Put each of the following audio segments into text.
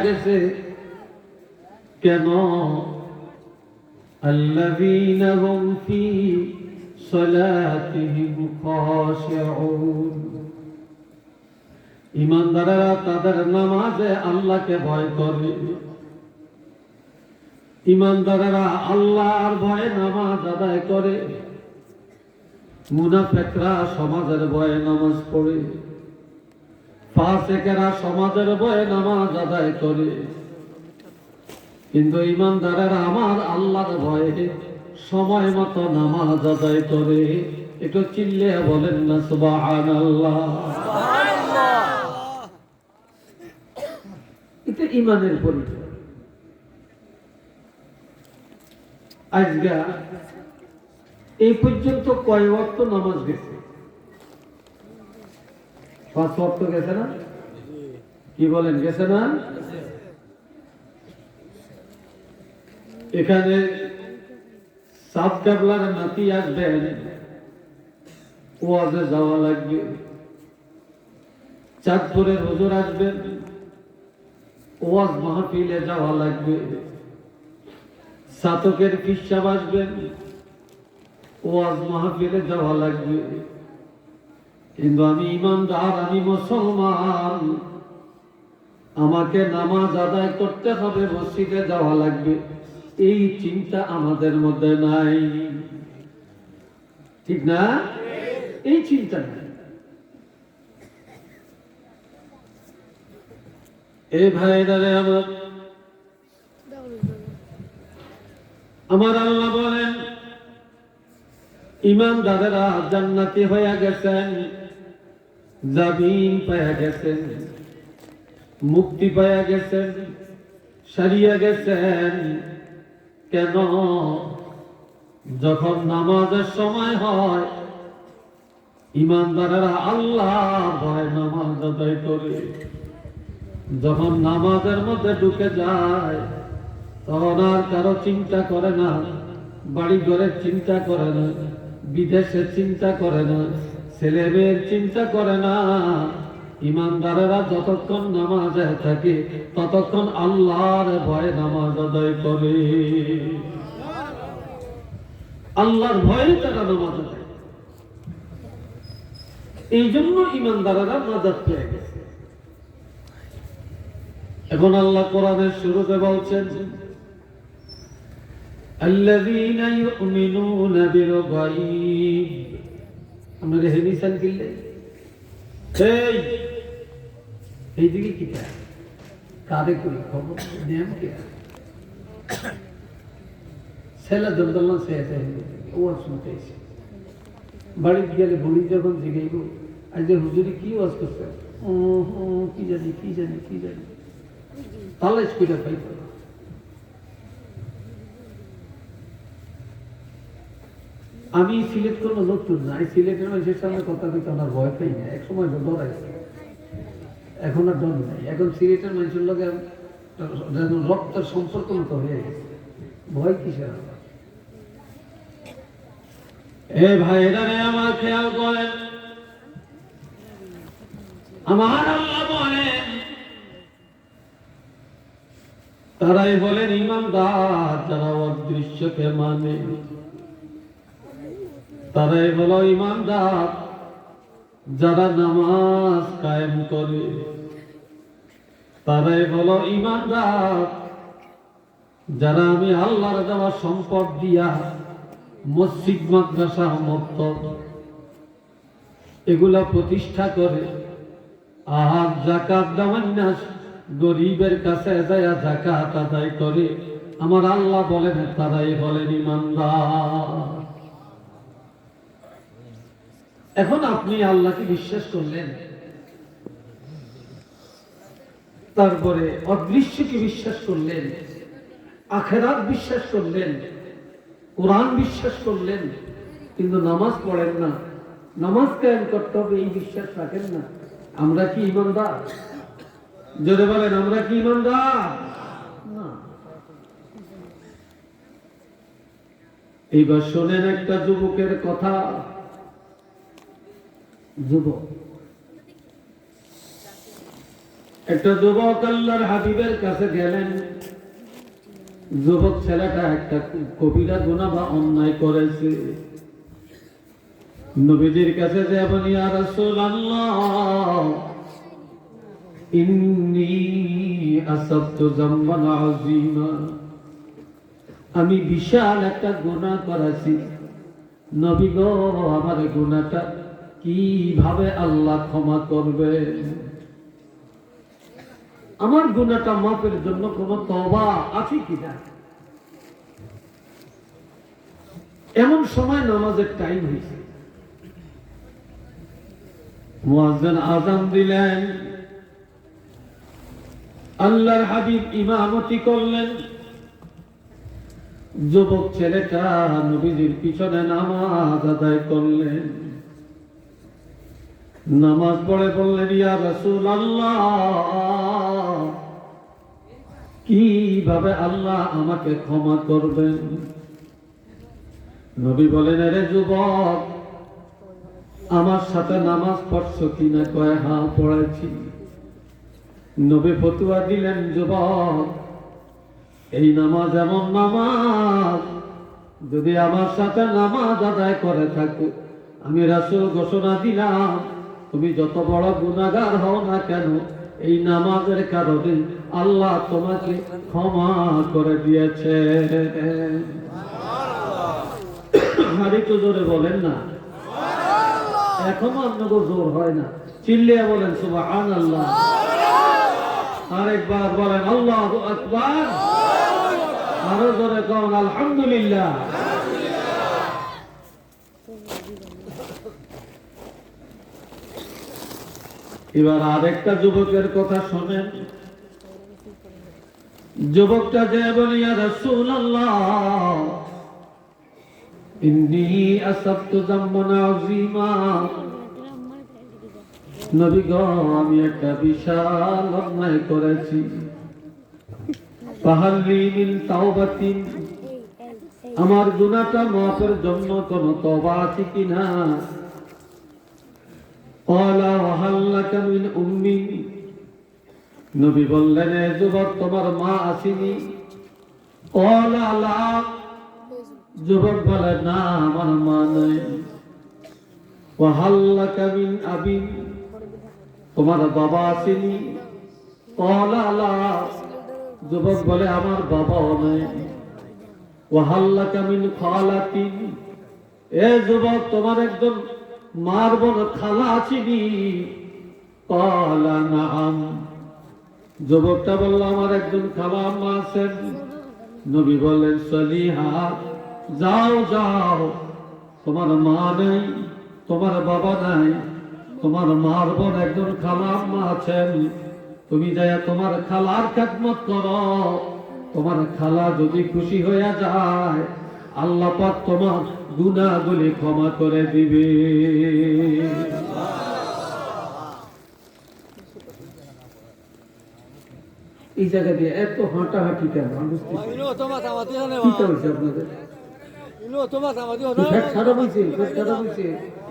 গেছে কেন الذين هم في صلاتهم خاشعون ঈমানদারেরা তাদের নামাজে আল্লাহকে ভয় করে। ঈমানদারেরা আল্লাহর ভয়ে নামাজ আদায় করে। মুনাফিকরা সমাজের ভয়ে নামাজ পড়ে। ফাসিকরা সমাজের ভয়ে নামাজ আদায় করে। কিন্তু ঈমানদারেরা আমার আল্লাহর ভয়ে সময় মতো নামাজ আদায় করে। একটু চিল্লিয়ে বলেন না সুবহানাল্লাহ। এটা ঈমানের পরিচয়। আজকে এই পর্যন্ত কয় ওয়াক্ত নামাজ গেছে? 5 ওয়াক্ত গেছে না? কি বলেন, গেছে না? এখানে সাত কাবলার নাতি আসবেন, ওয়াজে যাওয়া লাগবে। চাঁদপুরের হুজুর আসবেন, ওয়াজ মাহফিলে যাওয়া লাগবে। সাতকের পিসাব আসবেন, ওয়াজ মাহফিলে যাওয়া লাগবে। কিন্তু আমি ঈমানদার, আমি মুসলমান, আমাকে নামাজ আদায় করতে হবে, মসজিদে যাওয়া লাগবে, এই চিন্তা আমাদের মধ্যে নাই। ঠিক না? এই চিন্তা নাই। এই ভাইরারে আমার আল্লাহ বলেন, ঈমানদারেরা জান্নাতি হয়ে গেছেন, জামিন পেয়ে গেছেন, মুক্তি পেয়ে গেছেন, সারিয়ে গেছেন। কেন? যখন নামাজের সময় হয়, ঈমানদারেরা আল্লাহ ভয় নামাজ আদায় করে। যখন নামাজের মধ্যে ঢুকে যায়, তখন আর কারো চিন্তা করে না, বাড়ি ঘরের চিন্তা করে না, বিদেশের চিন্তা করে না, ছেলে মেয়ের চিন্তা করে না। ঈমানদারেরা যতক্ষণ নামাজে থাকে ততক্ষণ আল্লাহর ভয়ে নামাজ আদায় করে। আল্লাহর ভয়ে তারা নামাজ আদায়। এই জন্য ঈমানদারেরা নাজাত পেয়ে গেছে। এখন আল্লাহ কোরআনের শুরুতে বলছেন, আল্লাযীনা ইউমিনুনা বিল গায়ব। আমরা হেনিসান কিনলে এই দিকে কি কারে করি খবর নেম কি ছেলে দরদল্লা সে ও শুনতে এসে বাড়িতে গেলে বুড়ি যখন জিগাইব, আজ হুজুরি কি ওয়াজ করছে, কি জানি কি জানি কি জানি, তাহলে স্কুলে পাইত। আমি সিলেট কোনো নতুন না, সিলেটের মানুষের সামনে কথা বলতে আমার ভয় পাই না। এক সময় ডরাইছে, এখন আর ডর নাই। এখন সিলেটের মানুষের লোক রক্তের সম্পর্ক মতো হয়ে গেছে, ভয় কিসের? এ ভাইরা রে, আমার খেয়াল করেন, আমার আল্লাহ বলেন, তারাই বলেন ঈমানদার যারা অদৃশ্যকে মানে, তারাই হলো ঈমানদার যারা নামাজ কায়েম করে, তারাই হলো ঈমানদার যারা আমি আল্লাহর দেওয়া সম্পদ দিয়া মসজিদ মাদ্রাসা মক্তব এগুলা প্রতিষ্ঠা করে, আর যাকাত দেওয়ার না গরিবের কাছে যায় যাকাত আদায় করে। আমার আল্লাহ বলেন তারাই বলেন ঈমানদার। এখন আপনি আল্লাহকে বিশ্বাস করলেন, তারপরে অদৃশ্যকে বিশ্বাস করলেন, আখিরাত বিশ্বাস করলেন, কোরআন বিশ্বাস করলেন, কিন্তু নামাজ পড়েন না, নামাজ কায়েম করতে হবে এই বিশ্বাস রাখেন না। আমরা কি ঈমানদার? যদি বলেন আমরা কি ঈমানদার? না। এইবার শোনেন একটা যুবকের কথা। যুবক একটা যুবক আল্লাহর হাবিবের কাছে গেলেন। যুবক ছেলেটা একটা কবিরা গুনাহ বা অন্যায় করেছে। নবীজির কাছে যে বলি, ইয়া রাসূলুল্লাহ, ইন্নী আসাবতু যামবান আযীমা, আমি বিশাল একটা গুনাহ করেছি। নবী গো, আমার গুনাহটা কিভাবে আল্লাহ ক্ষমা করবে? আমার গুনাহটা মাফের জন্য কোনো তওবা আছে কিনা? এমন সময় নামাজের টাইম হয়েছে। মুয়াজ্জিন আযান দিলেন, আল্লাহর হাবিব ইমামতি করলেন। যুবক ছেলেটা নবীজির পিছনে নামাজ আদায় করলেন। নামাজ পড়ে বললেন, ইয়া রাসূলুল্লাহ, কিভাবে আল্লাহ আমাকে ক্ষমা করবেন? নবী বলেন, আরে যুবক, আমার সাথে নামাজ পড়ছো কিনা? কয়, হ্যাঁ পড়েছি। নবী ফতোয়া দিলেন, যুবক, এই নামাজ এমন নামাজ, যদি আমার সাথে নামাজ আদায় করে থাকো, আমি রাসূল ঘোষণা দিলাম, তুমি যত বড় গুনাহগার হও না কেন, এই নামাজের কারণে আল্লাহ তোমাকে ক্ষমা করে দিয়েছে। হারি তো জোরে বলেন না, এখনো আপনাকে জোর হয় না। চিল্লিয়া বলেন সুবহানাল্লাহ। আরেকবার বলেন আল্লাহু আকবার। আরো জোরে কন আলহামদুলিল্লাহ। এবার আরেকটা যুবকের কথা শোনেন। যুবকটা যে বলে, ইয়া রাসূলুল্লাহ, ইন্নী আসাবতু যামবান আযীমা, নবী গো, আমি একটা বিশাল অন্যায় করেছি। ফাহাল্লি মিন তাওবাতিন, আমার গুনাহটা মাফের জন্য কোন তওবা আছে কিনা? ক্বালা ওয়া হাল লাকা মিন উম্মি, নবী বললেন, এ যুবক, তোমার মা আসেনি? ক্বালা লা, যুবক বলে, না, আমার মা নাই। ওয়া হাল লাকা মিন আবি, তোমার বাবা আসেনি? ক্বালা লা, যুবক বলে, আমার বাবাও নাই। ওয়া হাল লাকা মিন খালাতিন, এ যুবক, তোমার একজন মার বোন খালা আসেনি? ক্বালা নাআম, যুবকটা বলল, আমার একজন খালা আম্মা আছেন। নবী বললেন, সলিহা, যাও যাও, তোমার মা নেই, তোমার বাবা নাই, তোমার মার বোন একজন খালা আম্মা আছেন, তুমি যাইয়া তোমার খালার খেদমত করো। তোমার খালা যদি খুশি হইয়া যায়, আল্লাহ পাক তোমার গুনাহগুলি ক্ষমা করে দিবে। এই জায়গা দিয়ে এত হাঁটাহাঁটি কেন? আপনাদের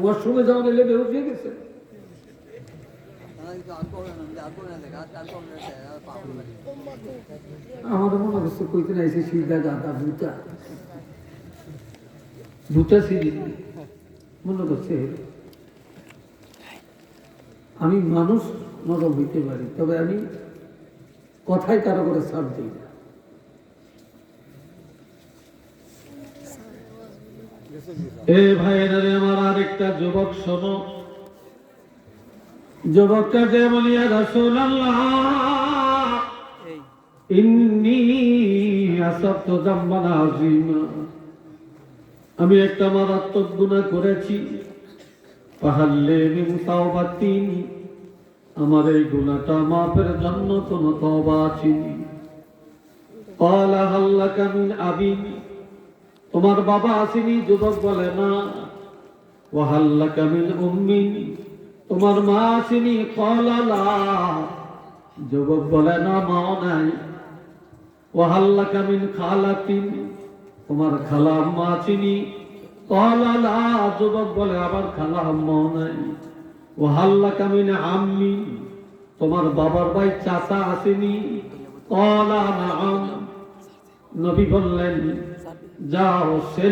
ওয়াশরুমে যাওয়া নিলে বেহুশ হয়ে গেছে। আমার মনে হচ্ছে কইতে না এসে সিজদা গাদা ভূতা ভূতা সিঁড়ি মনে করছে। আমি মানুষ নরম হইতে পারি, তবে আমি কথায় কারো করে ছাড় দিই না। এ ভাইয়েরা রে আমার, আরেকটা যুবক শোনো। যুবকটা যে বলি, ইয়া রাসূলুল্লাহ, ইন্নী আসাবতু যামবান আযীমা, আমি একটা মারাত্মক গুনাহ করেছি। ফাহাল্লি মিন তাওবাতিন, আমার এই গুনাহটা মাফের জন্য কোন তওবা আছে? ক্বালা হাল লাকা মিন আবি, তোমার বাবা আসেনি? যুবক বলে, না। ওয়া হাল লাকা মিন উম্মি, তোমার মা আসেনি? ক্বালা লা, যুবক বলে, না, মাও নাই। ওয়া হাল লাকা মিন খালাতিন, তোমার খালা আম্মা আসেনি? ক্বালা লা, যুবক বলে, আবার খালা আম্মাও নাই। ওয়া হাল লাকা মিন আম্মি, তোমার বাবার ভাই চাচা আসেনি? ক্বালা নাআম। নবী বললেন, যাও সে